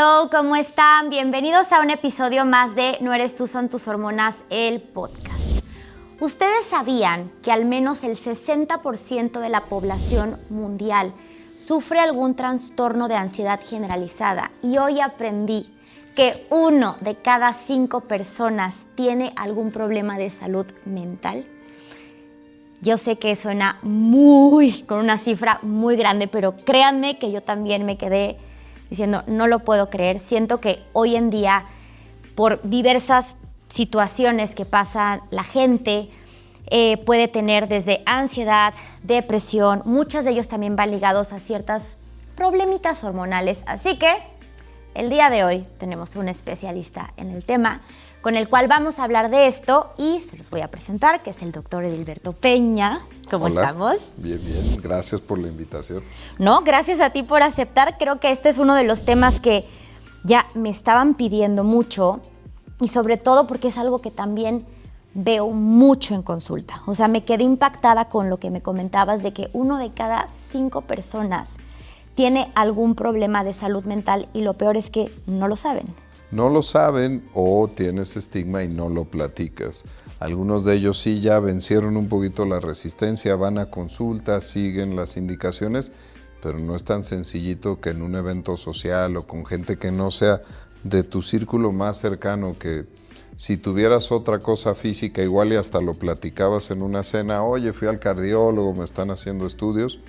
Hello, ¿cómo están? Bienvenidos a un episodio más de No eres tú, son tus hormonas, el podcast. ¿Ustedes sabían que al menos el 60% de la población mundial sufre algún trastorno de ansiedad generalizada? Y hoy aprendí que 1 de cada 5 personas tiene algún problema de salud mental. Yo sé que suena con una cifra muy grande, pero créanme que yo también me quedé diciendo, no lo puedo creer. Siento que hoy en día, por diversas situaciones que pasa la gente, puede tener desde ansiedad, depresión, muchos de ellos también van ligados a ciertas problemitas hormonales. Así que el día de hoy tenemos un especialista en el tema con el cual vamos a hablar de esto y se los voy a presentar, que es el doctor Edilberto Peña. ¿Cómo estamos? Bien, bien. Gracias por la invitación. No, gracias a ti por aceptar. Creo que este es uno de los temas que ya me estaban pidiendo mucho y sobre todo porque es algo que también veo mucho en consulta. O sea, me quedé impactada con lo que me comentabas de que 1 de cada 5 personas tiene algún problema de salud mental y lo peor es que no lo saben. No lo saben o tienes estigma y no lo platicas. Algunos de ellos sí ya vencieron un poquito la resistencia, van a consulta, siguen las indicaciones, pero no es tan sencillito que en un evento social o con gente que no sea de tu círculo más cercano, que si tuvieras otra cosa física igual y hasta lo platicabas en una cena, oye, fui al cardiólogo, me están haciendo estudios.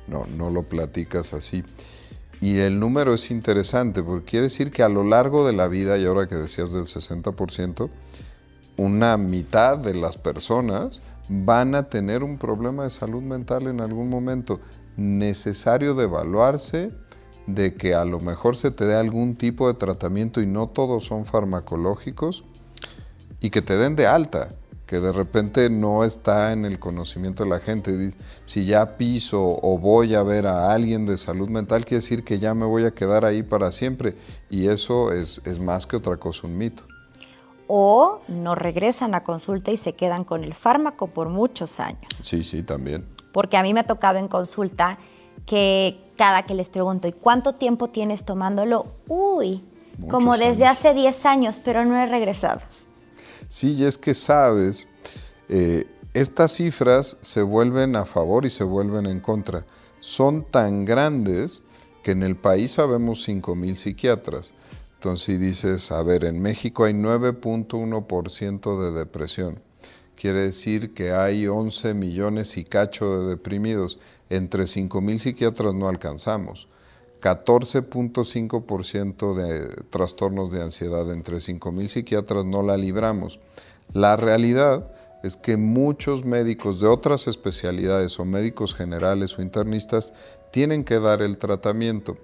No lo platicas así. Y el número es interesante porque quiere decir que a lo largo de la vida, y ahora que decías del 60%, una mitad de las personas van a tener un problema de salud mental en algún momento, necesario de evaluarse, de que a lo mejor se te dé algún tipo de tratamiento y no todos son farmacológicos, y que te den de alta, que de repente no está en el conocimiento de la gente. Si ya piso o voy a ver a alguien de salud mental, quiere decir que ya me voy a quedar ahí para siempre. Y eso es más que otra cosa, un mito. O no regresan a consulta y se quedan con el fármaco por muchos años. Sí, también. Porque a mí me ha tocado en consulta que cada que les pregunto, ¿y cuánto tiempo tienes tomándolo? Como desde hace 10 años, pero no he regresado. Sí, y es que sabes, estas cifras se vuelven a favor y se vuelven en contra. Son tan grandes que en el país sabemos 5,000 psiquiatras. Entonces si dices, a ver, en México hay 9.1% de depresión. Quiere decir que hay 11 millones y cacho de deprimidos. Entre 5,000 psiquiatras no alcanzamos. 14.5% de trastornos de ansiedad, entre 5,000 psiquiatras no la libramos. La realidad es que muchos médicos de otras especialidades o médicos generales o internistas tienen que dar el tratamiento,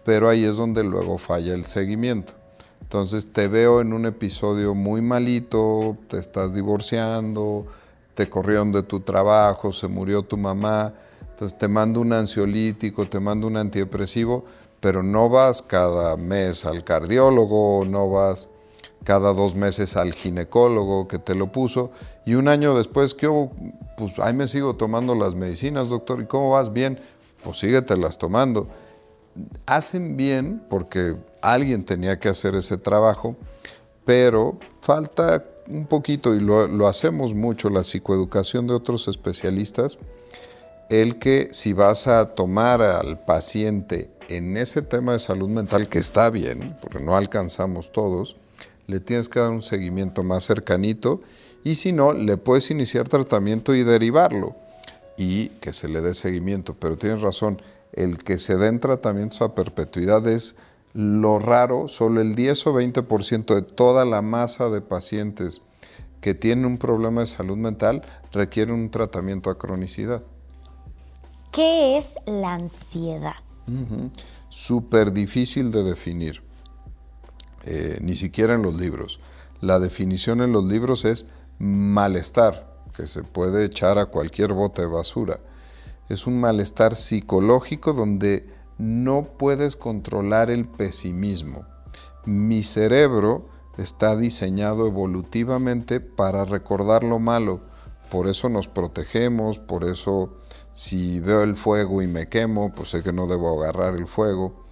pero ahí es donde luego falla el seguimiento. Entonces te veo en un episodio muy malito, te estás divorciando, te corrieron de tu trabajo, se murió tu mamá. Entonces te mando un ansiolítico, te mando un antidepresivo, pero no vas cada mes al cardiólogo, no vas cada 2 meses al ginecólogo que te lo puso, y un año después, ¿qué hubo? Pues ahí me sigo tomando las medicinas, doctor. ¿Y cómo vas? Bien. Pues síguetelas tomando. Hacen bien porque alguien tenía que hacer ese trabajo, pero falta un poquito, y lo hacemos mucho, la psicoeducación de otros especialistas, el que si vas a tomar al paciente en ese tema de salud mental, que está bien, porque no alcanzamos todos, le tienes que dar un seguimiento más cercanito, y si no, le puedes iniciar tratamiento y derivarlo, y que se le dé seguimiento. Pero tienes razón, el que se den tratamientos a perpetuidad es lo raro. Solo el 10 o 20% de toda la masa de pacientes que tienen un problema de salud mental requieren un tratamiento a cronicidad. ¿Qué es la ansiedad? Súper difícil de definir, ni siquiera en los libros. La definición en los libros es malestar, que se puede echar a cualquier bote de basura. Es un malestar psicológico donde no puedes controlar el pesimismo. Mi cerebro está diseñado evolutivamente para recordar lo malo. Por eso nos protegemos, por eso si veo el fuego y me quemo, pues sé que no debo agarrar el fuego.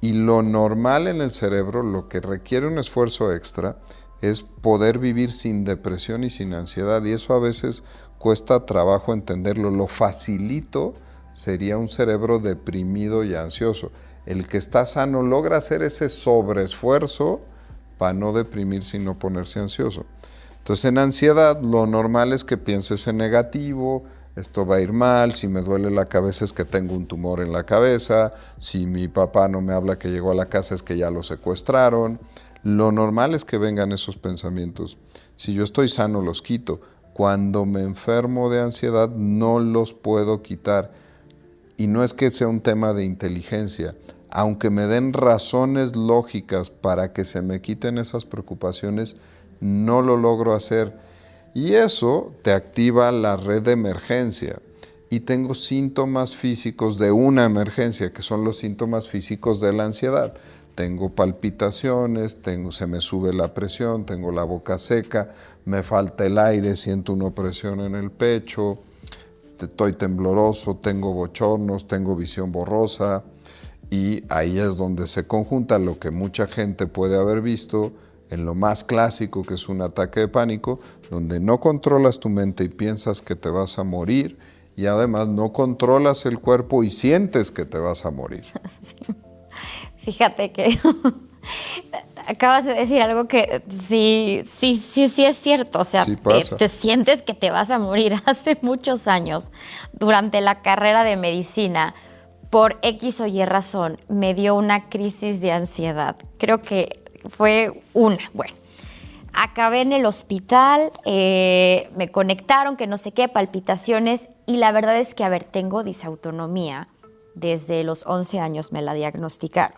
Y lo normal en el cerebro, lo que requiere un esfuerzo extra, es poder vivir sin depresión y sin ansiedad. Y eso a veces cuesta trabajo entenderlo. Lo facilito sería un cerebro deprimido y ansioso. El que está sano logra hacer ese sobreesfuerzo para no deprimirse y no ponerse ansioso. Entonces, en ansiedad, lo normal es que pienses en negativo, esto va a ir mal, si me duele la cabeza es que tengo un tumor en la cabeza, si mi papá no me habla que llegó a la casa es que ya lo secuestraron. Lo normal es que vengan esos pensamientos. Si yo estoy sano, los quito. Cuando me enfermo de ansiedad, no los puedo quitar. Y no es que sea un tema de inteligencia. Aunque me den razones lógicas para que se me quiten esas preocupaciones, no lo logro hacer. Y eso te activa la red de emergencia. Y tengo síntomas físicos de una emergencia, que son los síntomas físicos de la ansiedad. Tengo palpitaciones, se me sube la presión, tengo la boca seca, me falta el aire, siento una opresión en el pecho, estoy tembloroso, tengo bochornos, tengo visión borrosa. Y ahí es donde se conjunta lo que mucha gente puede haber visto en lo más clásico, que es un ataque de pánico, donde no controlas tu mente y piensas que te vas a morir, y además no controlas el cuerpo y sientes que te vas a morir. Sí. Fíjate que acabas de decir algo que sí es cierto. O sea, Sí pasa. te sientes que te vas a morir. Hace muchos años, durante la carrera de medicina, por X o Y razón, me dio una crisis de ansiedad. Creo que fue una. Bueno, acabé en el hospital, me conectaron, que no sé qué, palpitaciones, y la verdad es que, tengo disautonomía. Desde los 11 años me la diagnosticaron.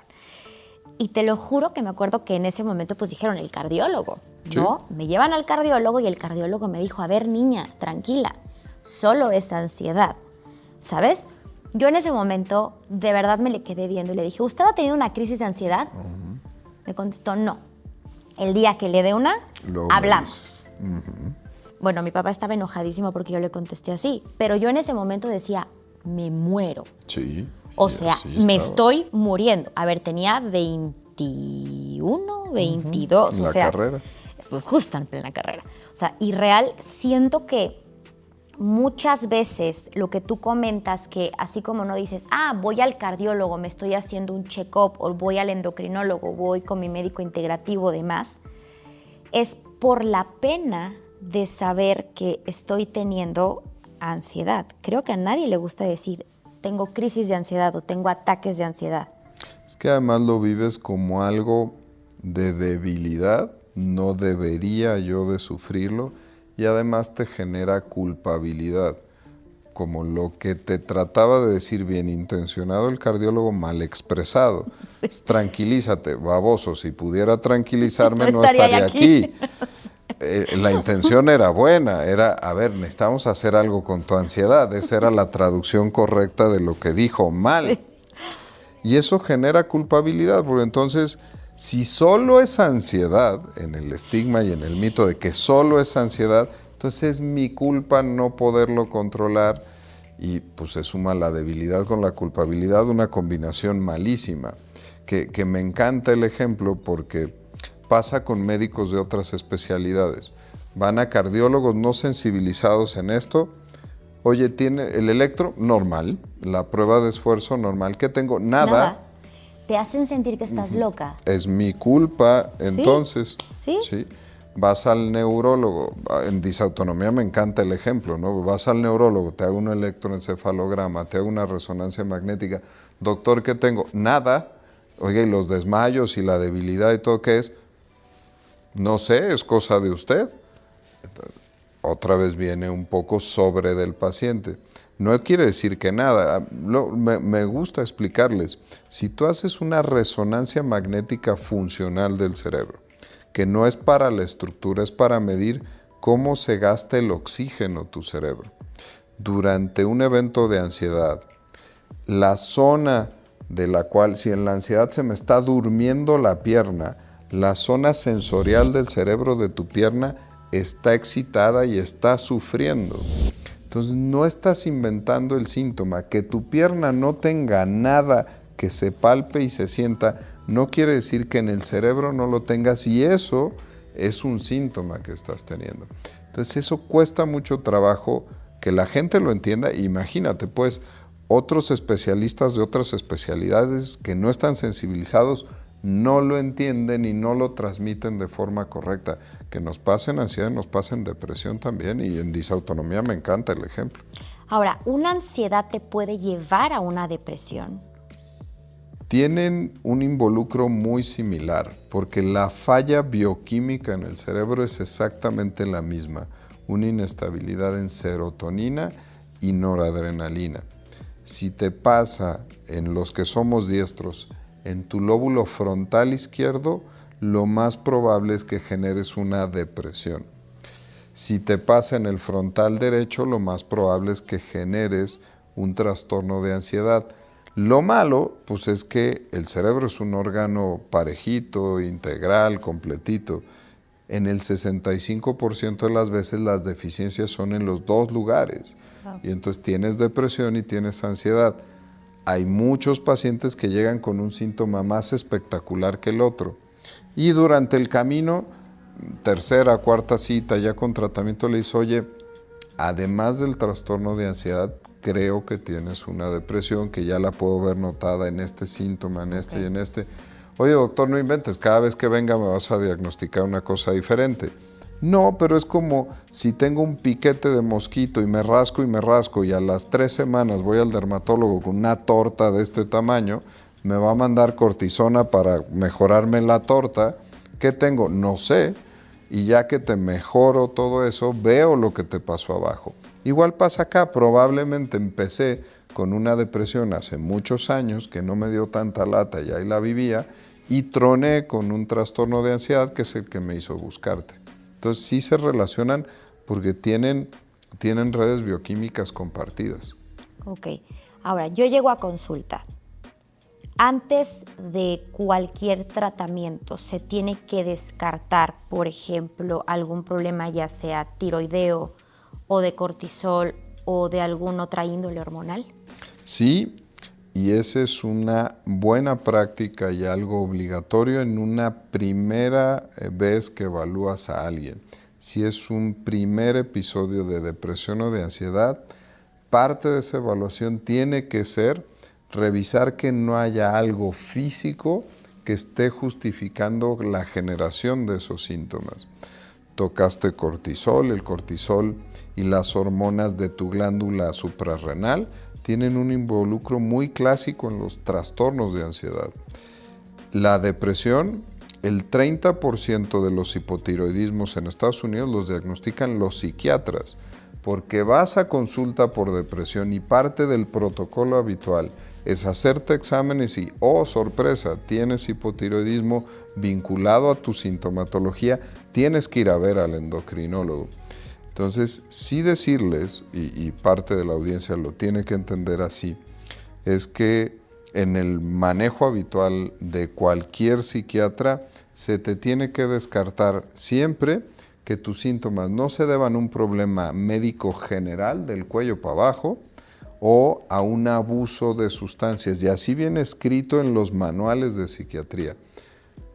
Y te lo juro que me acuerdo que en ese momento pues dijeron el cardiólogo, ¿no? Sí. Me llevan al cardiólogo y el cardiólogo me dijo, a ver, niña, tranquila, solo es ansiedad, ¿sabes? Yo en ese momento de verdad me le quedé viendo y le dije, ¿usted ha tenido una crisis de ansiedad? Me contestó, no. El día que le dé una, hablamos. Bueno, mi papá estaba enojadísimo porque yo le contesté así, pero yo en ese momento decía, me muero. Sí. O sea, me estoy muriendo. A ver, tenía 21, 22, en o sea, carrera. Pues justo en plena carrera. O sea, y real, siento que muchas veces lo que tú comentas, que así como no dices, voy al cardiólogo, me estoy haciendo un check-up, o voy al endocrinólogo, voy con mi médico integrativo, demás, es por la pena de saber que estoy teniendo ansiedad. Creo que a nadie le gusta decir, tengo crisis de ansiedad o tengo ataques de ansiedad. Es que además lo vives como algo de debilidad, no debería yo de sufrirlo, y además te genera culpabilidad, como lo que te trataba de decir bien intencionado el cardiólogo, mal expresado. Sí. Tranquilízate, baboso, si pudiera tranquilizarme no estaría aquí. La intención era buena, era, a ver, necesitamos hacer algo con tu ansiedad. Esa era la traducción correcta de lo que dijo mal. Sí. Y eso genera culpabilidad, porque entonces, si solo es ansiedad, en el estigma y en el mito de que solo es ansiedad, entonces es mi culpa no poderlo controlar, y pues se suma la debilidad con la culpabilidad, una combinación malísima, que me encanta el ejemplo porque pasa con médicos de otras especialidades. Van a cardiólogos no sensibilizados en esto. Oye, tiene el electro normal, la prueba de esfuerzo normal. ¿Qué tengo? Nada. Te hacen sentir que estás loca. Es mi culpa, entonces. ¿Sí? Sí. Vas al neurólogo, en disautonomía me encanta el ejemplo, ¿no? Vas al neurólogo, te hago un electroencefalograma, te hago una resonancia magnética. Doctor, ¿qué tengo? Nada. Oye, y los desmayos y la debilidad y todo, ¿qué es? No sé, es cosa de usted. Entonces, otra vez viene un poco sobre del paciente. No quiere decir que nada. Me gusta explicarles. Si tú haces una resonancia magnética funcional del cerebro, que no es para la estructura, es para medir cómo se gasta el oxígeno tu cerebro. Durante un evento de ansiedad, la zona de la cual, si en la ansiedad se me está durmiendo la pierna, la zona sensorial del cerebro de tu pierna está excitada y está sufriendo. Entonces no estás inventando el síntoma. Que tu pierna no tenga nada que se palpe y se sienta, no quiere decir que en el cerebro no lo tengas y eso es un síntoma que estás teniendo. Entonces eso cuesta mucho trabajo que la gente lo entienda. Imagínate, pues, otros especialistas de otras especialidades que no están sensibilizados no lo entienden y no lo transmiten de forma correcta. Que nos pasen ansiedad, nos pasen depresión también, y en disautonomía me encanta el ejemplo. Ahora, ¿una ansiedad te puede llevar a una depresión? Tienen un involucro muy similar, porque la falla bioquímica en el cerebro es exactamente la misma, una inestabilidad en serotonina y noradrenalina. Si te pasa en los que somos diestros, en tu lóbulo frontal izquierdo, lo más probable es que generes una depresión. Si te pasa en el frontal derecho, lo más probable es que generes un trastorno de ansiedad. Lo malo, pues, es que el cerebro es un órgano parejito, integral, completito. En el 65% de las veces las deficiencias son en los dos lugares. Wow. Y entonces tienes depresión y tienes ansiedad. Hay muchos pacientes que llegan con un síntoma más espectacular que el otro. Y durante el camino, tercera, cuarta cita, ya con tratamiento, le dice, oye, además del trastorno de ansiedad, creo que tienes una depresión, que ya la puedo ver notada en este síntoma, en este y en este. Oye, doctor, no inventes, cada vez que venga me vas a diagnosticar una cosa diferente. No, pero es como si tengo un piquete de mosquito y me rasco y a las 3 semanas voy al dermatólogo con una torta de este tamaño, me va a mandar cortisona para mejorarme la torta. ¿Qué tengo? No sé. Y ya que te mejoro todo eso, veo lo que te pasó abajo. Igual pasa acá, probablemente empecé con una depresión hace muchos años que no me dio tanta lata y ahí la vivía, y troné con un trastorno de ansiedad que es el que me hizo buscarte. Entonces sí se relacionan porque tienen redes bioquímicas compartidas. Ok, ahora yo llego a consulta. Antes de cualquier tratamiento se tiene que descartar, por ejemplo, algún problema ya sea tiroideo o de cortisol o de alguna otra índole hormonal. Sí, y esa es una buena práctica y algo obligatorio en una primera vez que evalúas a alguien. Si es un primer episodio de depresión o de ansiedad, parte de esa evaluación tiene que ser revisar que no haya algo físico que esté justificando la generación de esos síntomas. Tocaste cortisol, el cortisol y las hormonas de tu glándula suprarrenal tienen un involucro muy clásico en los trastornos de ansiedad. La depresión, el 30% de los hipotiroidismos en Estados Unidos los diagnostican los psiquiatras, porque vas a consulta por depresión y parte del protocolo habitual es hacerte exámenes y, oh sorpresa, tienes hipotiroidismo vinculado a tu sintomatología, tienes que ir a ver al endocrinólogo. Entonces, sí decirles, y parte de la audiencia lo tiene que entender así, es que en el manejo habitual de cualquier psiquiatra se te tiene que descartar siempre que tus síntomas no se deban a un problema médico general del cuello para abajo o a un abuso de sustancias. Y así viene escrito en los manuales de psiquiatría.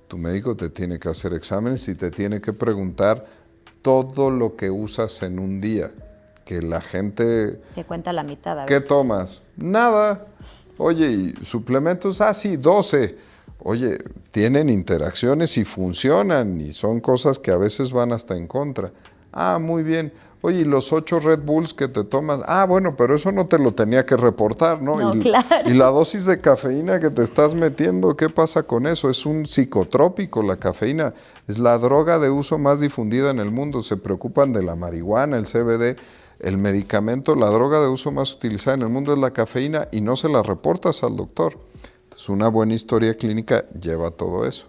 Tu médico te tiene que hacer exámenes y te tiene que preguntar todo lo que usas en un día, que la gente... Te cuenta la mitad a veces. ¿Qué tomas? Nada. Oye, ¿y suplementos? Ah, sí, 12. Oye, tienen interacciones y funcionan y son cosas que a veces van hasta en contra. Ah, muy bien. Oye, ¿y los 8 Red Bulls que te tomas? Ah, bueno, pero eso no te lo tenía que reportar, ¿no? No, claro. Y la dosis de cafeína que te estás metiendo, ¿qué pasa con eso? Es un psicotrópico, la cafeína. Es la droga de uso más difundida en el mundo. Se preocupan de la marihuana, el CBD. El medicamento, la droga de uso más utilizada en el mundo es la cafeína y no se la reportas al doctor. Entonces, una buena historia clínica lleva todo eso.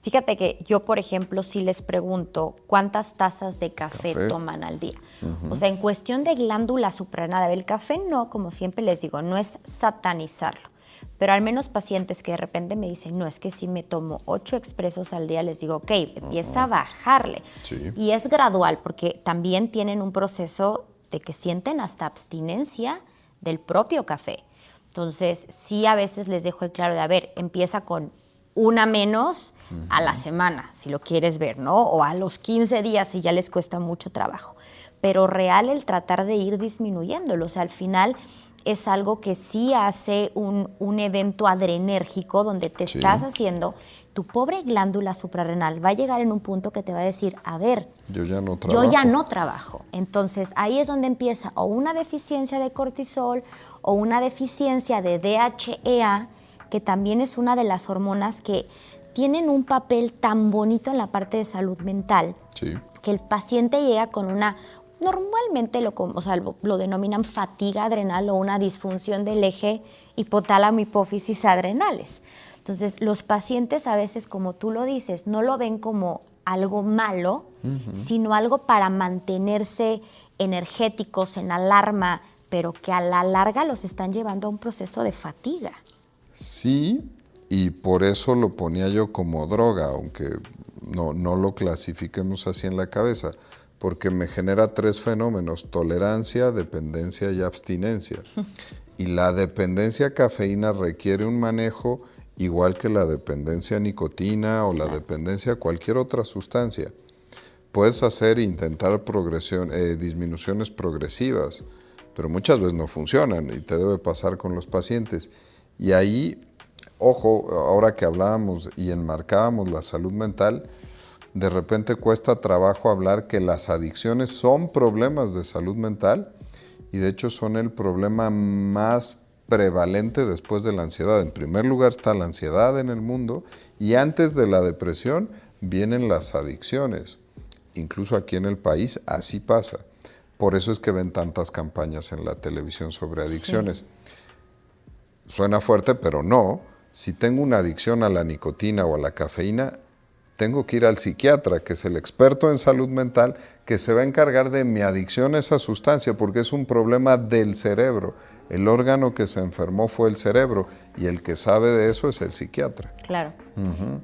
Fíjate que yo, por ejemplo, sí les pregunto cuántas tazas de café toman al día. O sea, en cuestión de glándula suprarrenal, el café no, como siempre les digo, no es satanizarlo. Pero al menos pacientes que de repente me dicen, no, es que si me tomo 8 expresos al día, les digo, ok, empieza a bajarle. Sí. Y es gradual, porque también tienen un proceso de que sienten hasta abstinencia del propio café. Entonces, sí a veces les dejo el claro de, a ver, empieza con una menos a la semana, si lo quieres ver, ¿no? O a los 15 días si ya les cuesta mucho trabajo. Pero real el tratar de ir disminuyéndolo. O sea, al final es algo que sí hace un evento adrenérgico donde te estás haciendo, tu pobre glándula suprarrenal va a llegar en un punto que te va a decir, a ver, yo ya no trabajo. Yo ya no trabajo. Entonces ahí es donde empieza o una deficiencia de cortisol o una deficiencia de DHEA, que también es una de las hormonas que tienen un papel tan bonito en la parte de salud mental, que el paciente llega con una, normalmente lo denominan fatiga adrenal o una disfunción del eje hipotálamo-hipófisis adrenales. Entonces, los pacientes a veces, como tú lo dices, no lo ven como algo malo, sino algo para mantenerse energéticos, en alarma, pero que a la larga los están llevando a un proceso de fatiga. Sí, y por eso lo ponía yo como droga, aunque no lo clasifiquemos así en la cabeza, porque me genera 3 fenómenos: tolerancia, dependencia y abstinencia. Y la dependencia a cafeína requiere un manejo igual que la dependencia a nicotina o la dependencia a cualquier otra sustancia. Puedes hacer e intentar disminuciones progresivas, pero muchas veces no funcionan y te debe pasar con los pacientes. Y ahí, ojo, ahora que hablábamos y enmarcábamos la salud mental, de repente cuesta trabajo hablar que las adicciones son problemas de salud mental y de hecho son el problema más prevalente después de la ansiedad. En primer lugar está la ansiedad en el mundo y antes de la depresión vienen las adicciones. Incluso aquí en el país así pasa. Por eso es que ven tantas campañas en la televisión sobre adicciones. Sí. Suena fuerte, pero no. Si tengo una adicción a la nicotina o a la cafeína, tengo que ir al psiquiatra, que es el experto en salud mental, que se va a encargar de mi adicción a esa sustancia, porque es un problema del cerebro. El órgano que se enfermó fue el cerebro, y el que sabe de eso es el psiquiatra. Claro.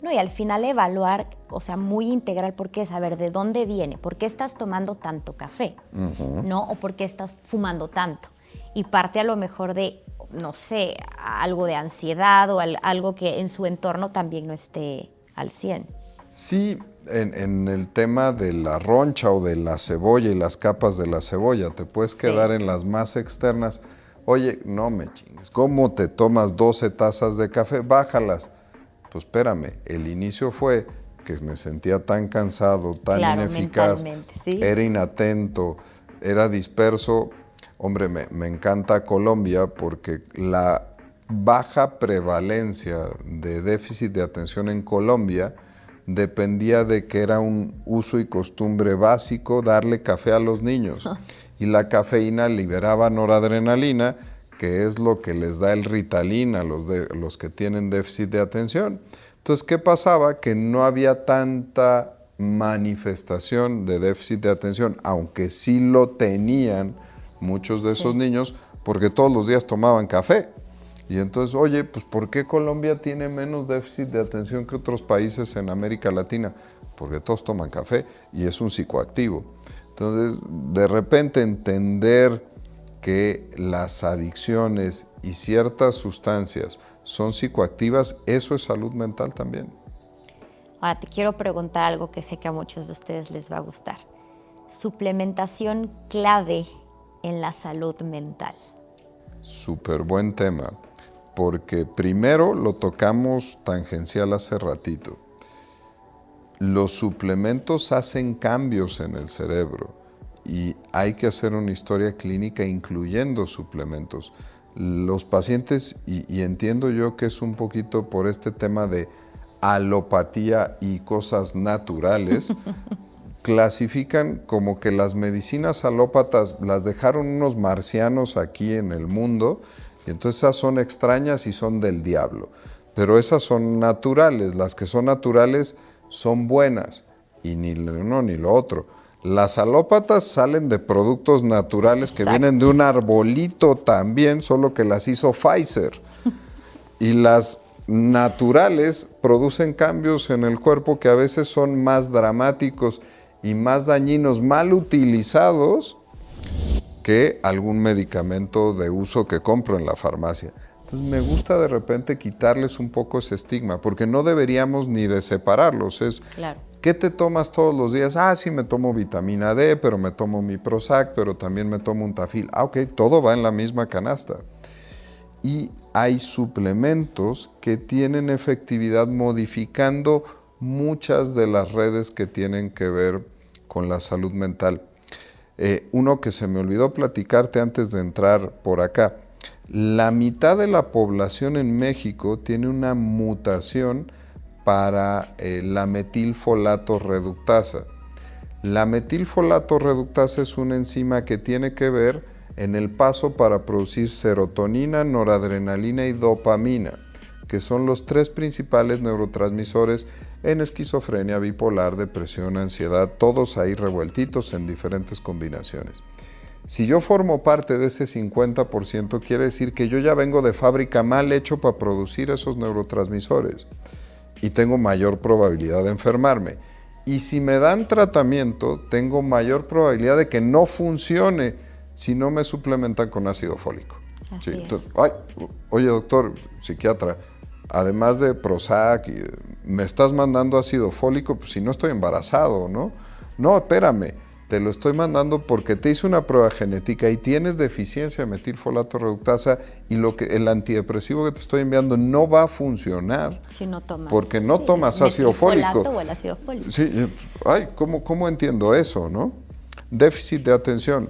No, y al final evaluar, o sea, muy integral, porque saber de dónde viene, por qué estás tomando tanto café, ¿no? O por qué estás fumando tanto. Y parte a lo mejor de, no sé, algo de ansiedad o algo que en su entorno también no esté al 100. Sí, en el tema de la roncha o de la cebolla y las capas de la cebolla, te puedes quedar en las más externas. Oye, no me chingues, ¿cómo te tomas 12 tazas de café? Bájalas. Pues espérame, el inicio fue que me sentía tan cansado, tan ineficaz, era inatento, era disperso. Hombre, me encanta Colombia porque la baja prevalencia de déficit de atención en Colombia dependía de que era un uso y costumbre básico darle café a los niños. Y la cafeína liberaba noradrenalina, que es lo que les da el Ritalin a los que tienen déficit de atención. Entonces, ¿qué pasaba? Que no había tanta manifestación de déficit de atención, aunque sí lo tenían muchos de esos niños, porque todos los días tomaban café. Y entonces, oye, pues ¿por qué Colombia tiene menos déficit de atención que otros países en América Latina? Porque todos toman café y es un psicoactivo. Entonces, de repente entender que las adicciones y ciertas sustancias son psicoactivas, eso es salud mental también. Ahora te quiero preguntar algo que sé que a muchos de ustedes les va a gustar. Suplementación clave en la salud mental. Súper buen tema, porque primero lo tocamos tangencial hace ratito. Los suplementos hacen cambios en el cerebro y hay que hacer una historia clínica incluyendo suplementos. Los pacientes, y entiendo yo que es un poquito por este tema de alopatía y cosas naturales, clasifican como que las medicinas alópatas las dejaron unos marcianos aquí en el mundo y entonces esas son extrañas y son del diablo. Pero esas son naturales, las que son naturales son buenas y ni lo uno ni lo otro. Las alópatas salen de productos naturales que vienen de un arbolito también, solo que las hizo Pfizer. Y las naturales producen cambios en el cuerpo que a veces son más dramáticos y más dañinos, mal utilizados, que algún medicamento de uso que compro en la farmacia. Entonces me gusta de repente quitarles un poco ese estigma, porque no deberíamos ni de separarlos. Claro. ¿Qué te tomas todos los días? Sí, me tomo vitamina D, pero me tomo mi Prozac, pero también me tomo un Tafil. Ok, todo va en la misma canasta. Y hay suplementos que tienen efectividad modificando muchas de las redes que tienen que ver con la salud mental. Uno que se me olvidó platicarte antes de entrar por acá. La mitad de la población en México tiene una mutación para la metilfolato reductasa. La metilfolato reductasa es una enzima que tiene que ver en el paso para producir serotonina, noradrenalina y dopamina, que son los 3 principales neurotransmisores en esquizofrenia, bipolar, depresión, ansiedad, todos ahí revueltitos en diferentes combinaciones. Si yo formo parte de ese 50%, quiere decir que yo ya vengo de fábrica mal hecho para producir esos neurotransmisores y tengo mayor probabilidad de enfermarme. Y si me dan tratamiento, tengo mayor probabilidad de que no funcione si no me suplementan con ácido fólico. Así es. Entonces, oye doctor, psiquiatra, además de Prozac, ¿me estás mandando ácido fólico? Pues si no estoy embarazado, ¿no? No, espérame, te lo estoy mandando porque te hice una prueba genética y tienes deficiencia de metilfolato reductasa y el antidepresivo que te estoy enviando no va a funcionar. Si no tomas. Porque no tomas ácido fólico. O el ácido fólico. Sí, ¿cómo entiendo eso, no? Déficit de atención.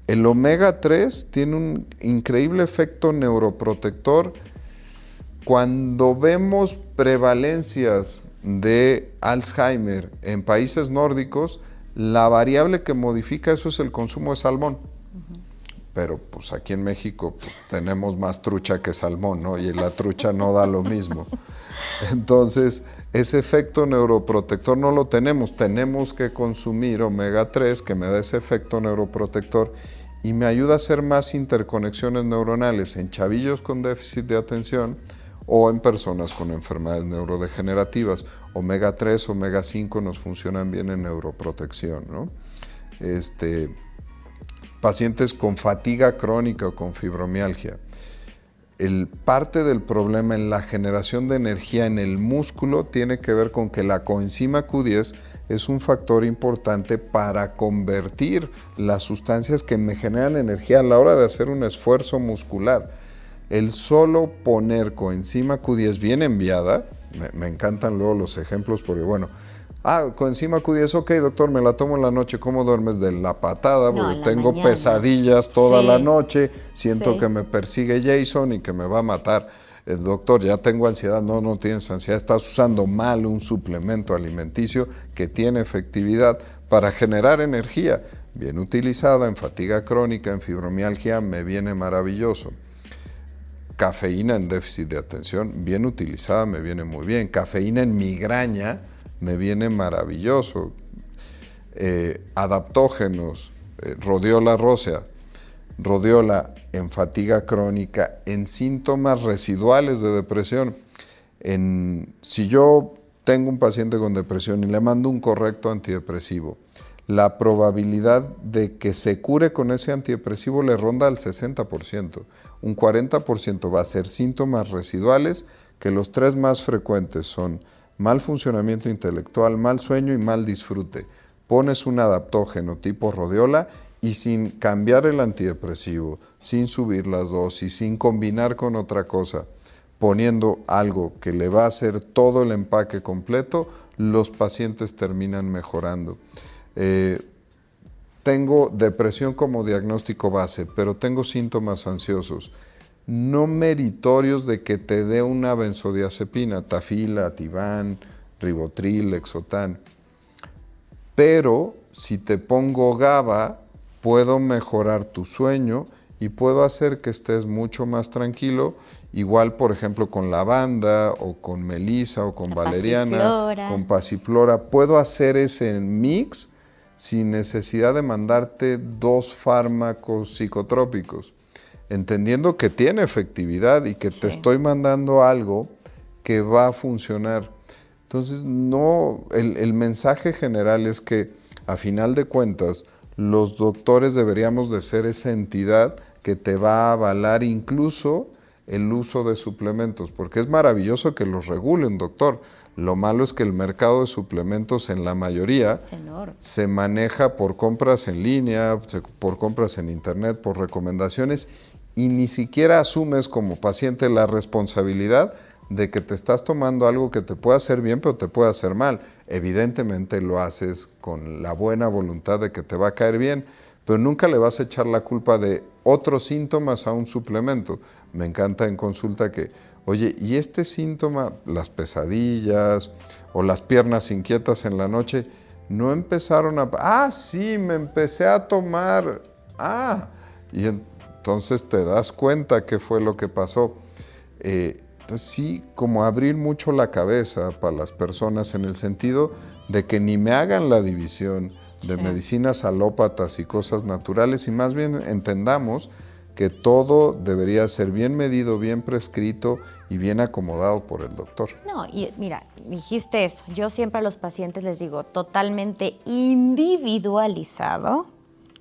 El omega 3 tiene un increíble efecto neuroprotector. Cuando vemos prevalencias de Alzheimer en países nórdicos, la variable que modifica eso es el consumo de salmón. Pero pues aquí en México pues, tenemos más trucha que salmón, ¿no? Y la trucha no da lo mismo. Entonces, ese efecto neuroprotector no lo tenemos. Tenemos que consumir omega 3, que me da ese efecto neuroprotector y me ayuda a hacer más interconexiones neuronales en chavillos con déficit de atención o en personas con enfermedades neurodegenerativas. Omega 3, omega 5 nos funcionan bien en neuroprotección, ¿no? Pacientes con fatiga crónica o con fibromialgia. Parte del problema en la generación de energía en el músculo tiene que ver con que la coenzima Q10 es un factor importante para convertir las sustancias que me generan energía a la hora de hacer un esfuerzo muscular. El solo poner coenzima Q10 bien enviada, me encantan luego los ejemplos porque bueno, coenzima Q10, ok doctor, me la tomo en la noche, ¿cómo duermes? De la patada, porque tengo mañana pesadillas toda la noche, siento que me persigue Jason y que me va a matar. El doctor, ya tengo ansiedad. No tienes ansiedad, estás usando mal un suplemento alimenticio que tiene efectividad para generar energía. Bien utilizada en fatiga crónica, en fibromialgia, me viene maravilloso. Cafeína en déficit de atención, bien utilizada, me viene muy bien. Cafeína en migraña, me viene maravilloso. Adaptógenos, rodiola rósea, rodiola en fatiga crónica, en síntomas residuales de depresión. Si yo tengo un paciente con depresión y le mando un correcto antidepresivo, la probabilidad de que se cure con ese antidepresivo le ronda al 60%. Un 40% va a ser síntomas residuales, que los 3 más frecuentes son mal funcionamiento intelectual, mal sueño y mal disfrute. Pones un adaptógeno tipo rodiola y sin cambiar el antidepresivo, sin subir las dosis, sin combinar con otra cosa, poniendo algo que le va a hacer todo el empaque completo, los pacientes terminan mejorando. Tengo depresión como diagnóstico base, pero tengo síntomas ansiosos, no meritorios de que te dé una benzodiazepina, Tafila, Ativan, Ribotril, Lexotan. Pero si te pongo GABA, puedo mejorar tu sueño y puedo hacer que estés mucho más tranquilo. Igual, por ejemplo, con lavanda o con melisa o con valeriana, con pasiflora. Puedo hacer ese mix sin necesidad de mandarte 2 fármacos psicotrópicos, entendiendo que tiene efectividad y que te estoy mandando algo que va a funcionar. Entonces, el mensaje general es que, a final de cuentas, los doctores deberíamos de ser esa entidad que te va a avalar incluso el uso de suplementos, porque es maravilloso que los regulen, doctor. Lo malo es que el mercado de suplementos en la mayoría se maneja por compras en línea, por compras en internet, por recomendaciones, y ni siquiera asumes como paciente la responsabilidad de que te estás tomando algo que te puede hacer bien, pero te puede hacer mal. Evidentemente lo haces con la buena voluntad de que te va a caer bien, pero nunca le vas a echar la culpa de otros síntomas a un suplemento. Me encanta en consulta que, oye, ¿y este síntoma, las pesadillas o las piernas inquietas en la noche, no empezaron a... Ah, sí, me empecé a tomar... Ah, y entonces te das cuenta qué fue lo que pasó. Entonces sí, como abrir mucho la cabeza para las personas en el sentido de que ni me hagan la división de medicinas alópatas y cosas naturales, y más bien entendamos que todo debería ser bien medido, bien prescrito y bien acomodado por el doctor. No, y mira, dijiste eso. Yo siempre a los pacientes les digo totalmente individualizado,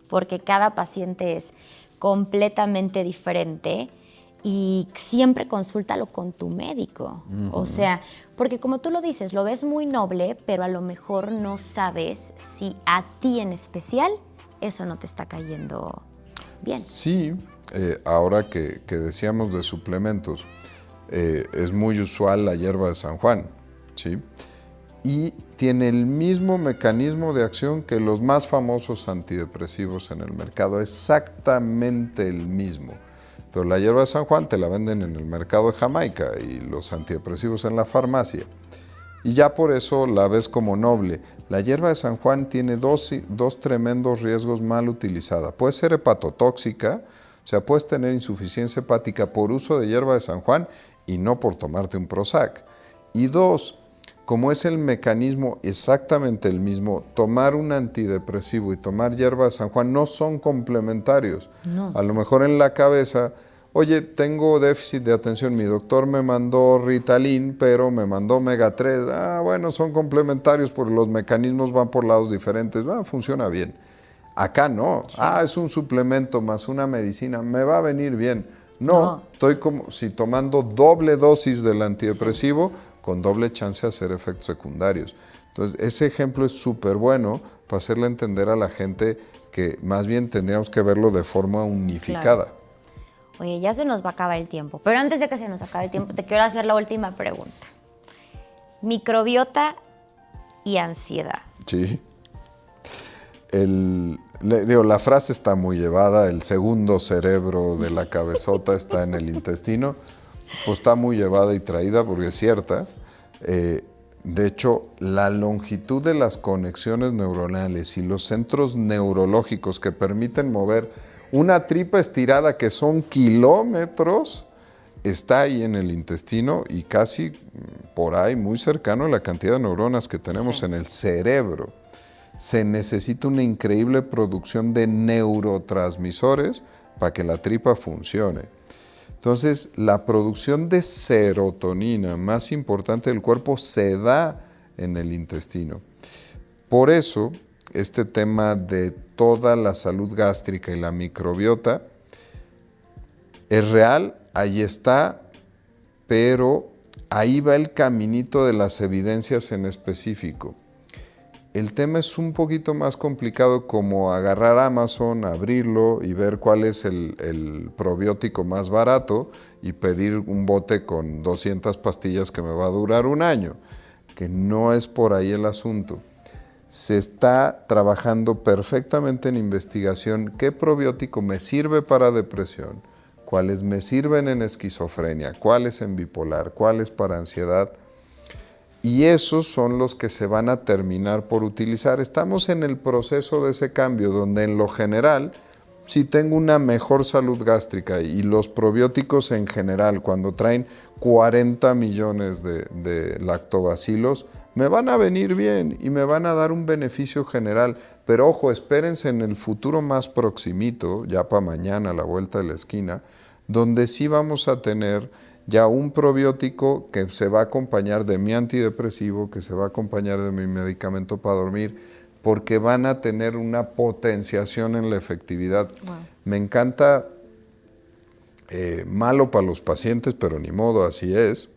porque cada paciente es completamente diferente y siempre consúltalo con tu médico. O sea, porque como tú lo dices, lo ves muy noble, pero a lo mejor no sabes si a ti en especial eso no te está cayendo bien. Sí, ahora que decíamos de suplementos, es muy usual la hierba de San Juan, ¿sí? Y tiene el mismo mecanismo de acción que los más famosos antidepresivos en el mercado, exactamente el mismo. Pero la hierba de San Juan te la venden en el mercado de Jamaica y los antidepresivos en la farmacia. Y ya por eso la ves como noble. La hierba de San Juan tiene dos tremendos riesgos mal utilizada. Puede ser hepatotóxica, o sea, puedes tener insuficiencia hepática por uso de hierba de San Juan y no por tomarte un Prozac. Y dos, como es el mecanismo exactamente el mismo, tomar un antidepresivo y tomar hierba de San Juan no son complementarios. No. A lo mejor en la cabeza, oye, tengo déficit de atención, mi doctor me mandó Ritalin, pero me mandó Omega 3. Ah, bueno, son complementarios porque los mecanismos van por lados diferentes. Funciona bien. Acá no. Sí. Es un suplemento más una medicina, me va a venir bien. No, estoy como si tomando doble dosis del antidepresivo, con doble chance de hacer efectos secundarios. Entonces, ese ejemplo es súper bueno para hacerle entender a la gente que más bien tendríamos que verlo de forma unificada. Claro. Oye, ya se nos va a acabar el tiempo, pero antes de que se nos acabe el tiempo, te quiero hacer la última pregunta. Microbiota y ansiedad. Sí. La frase está muy llevada, el segundo cerebro de la cabezota está en el intestino. Pues está muy llevada y traída porque es cierta. De hecho, la longitud de las conexiones neuronales y los centros neurológicos que permiten mover una tripa estirada que son kilómetros, está ahí en el intestino y casi por ahí, muy cercano a la cantidad de neuronas que tenemos en el cerebro. Se necesita una increíble producción de neurotransmisores para que la tripa funcione. Entonces, la producción de serotonina más importante del cuerpo se da en el intestino. Por eso, este tema de toda la salud gástrica y la microbiota es real, ahí está, pero ahí va el caminito de las evidencias en específico. El tema es un poquito más complicado, como agarrar Amazon, abrirlo y ver cuál es el probiótico más barato y pedir un bote con 200 pastillas que me va a durar un año, que no es por ahí el asunto. Se está trabajando perfectamente en investigación qué probiótico me sirve para depresión, cuáles me sirven en esquizofrenia, cuáles en bipolar, cuáles para ansiedad. Y esos son los que se van a terminar por utilizar. Estamos en el proceso de ese cambio, donde en lo general, si tengo una mejor salud gástrica y los probióticos en general, cuando traen 40 millones de lactobacilos, me van a venir bien y me van a dar un beneficio general. Pero ojo, espérense en el futuro más proximito, ya para mañana, a la vuelta de la esquina, donde sí vamos a tener ya un probiótico que se va a acompañar de mi antidepresivo, que se va a acompañar de mi medicamento para dormir, porque van a tener una potenciación en la efectividad. Wow. Me encanta malo para los pacientes, pero ni modo, así es.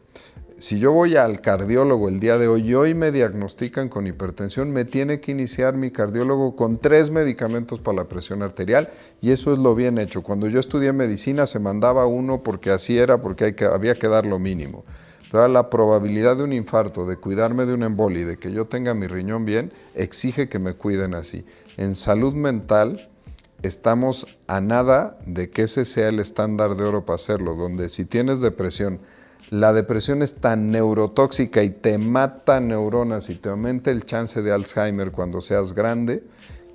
Si yo voy al cardiólogo el día de hoy y hoy me diagnostican con hipertensión, me tiene que iniciar mi cardiólogo con 3 medicamentos para la presión arterial y eso es lo bien hecho. Cuando yo estudié medicina se mandaba uno porque así era, porque había que dar lo mínimo. Pero la probabilidad de un infarto, de cuidarme de un emboli, de que yo tenga mi riñón bien, exige que me cuiden así. En salud mental estamos a nada de que ese sea el estándar de oro para hacerlo, donde si tienes depresión, la depresión es tan neurotóxica y te mata neuronas y te aumenta el chance de Alzheimer cuando seas grande,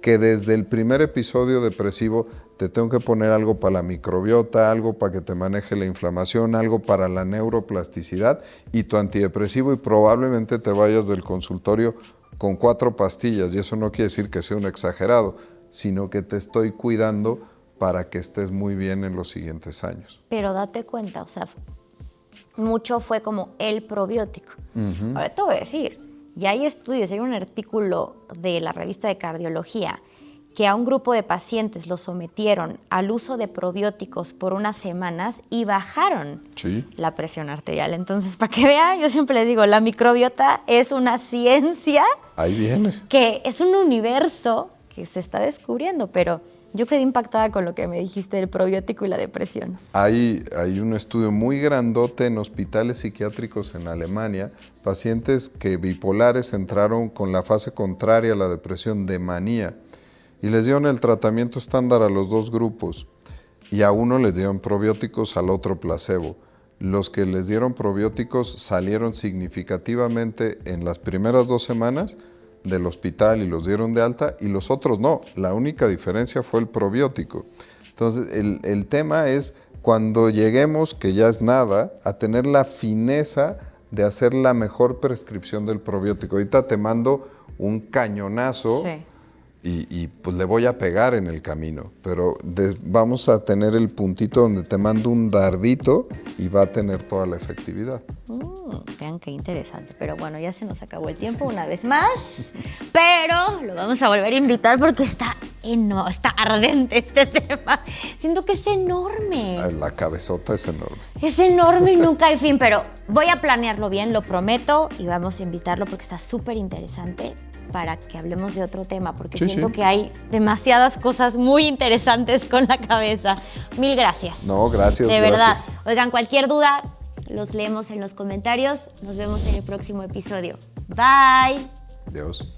que desde el primer episodio depresivo te tengo que poner algo para la microbiota, algo para que te maneje la inflamación, algo para la neuroplasticidad y tu antidepresivo y probablemente te vayas del consultorio con 4 pastillas y eso no quiere decir que sea un exagerado, sino que te estoy cuidando para que estés muy bien en los siguientes años. Pero date cuenta, o sea, mucho fue como el probiótico. Ahora te voy a decir, ya hay estudios, hay un artículo de la revista de cardiología que a un grupo de pacientes los sometieron al uso de probióticos por unas semanas y bajaron la presión arterial. Entonces, para que vean, yo siempre les digo, la microbiota es una ciencia. Ahí viene. Que es un universo que se está descubriendo, pero yo quedé impactada con lo que me dijiste del probiótico y la depresión. Hay un estudio muy grandote en hospitales psiquiátricos en Alemania, pacientes que bipolares entraron con la fase contraria a la depresión de manía y les dieron el tratamiento estándar a los 2 grupos y a uno les dieron probióticos, al otro placebo. Los que les dieron probióticos salieron significativamente en las primeras 2 semanas del hospital y los dieron de alta y los otros no. La única diferencia fue el probiótico. Entonces, el tema es cuando lleguemos, que ya es nada, a tener la fineza de hacer la mejor prescripción del probiótico. Ahorita te mando un cañonazo y pues le voy a pegar en el camino, pero vamos a tener el puntito donde te mando un dardito y va a tener toda la efectividad. Vean qué interesante, pero bueno, ya se nos acabó el tiempo una vez más, pero lo vamos a volver a invitar porque está ardente este tema. Siento que es enorme. La cabezota es enorme. Es enorme y nunca hay fin, pero voy a planearlo bien, lo prometo, y vamos a invitarlo porque está súper interesante para que hablemos de otro tema, porque siento que hay demasiadas cosas muy interesantes con la cabeza. Mil gracias. No, gracias. De verdad. Oigan, cualquier duda, los leemos en los comentarios. Nos vemos en el próximo episodio. Bye. Adiós.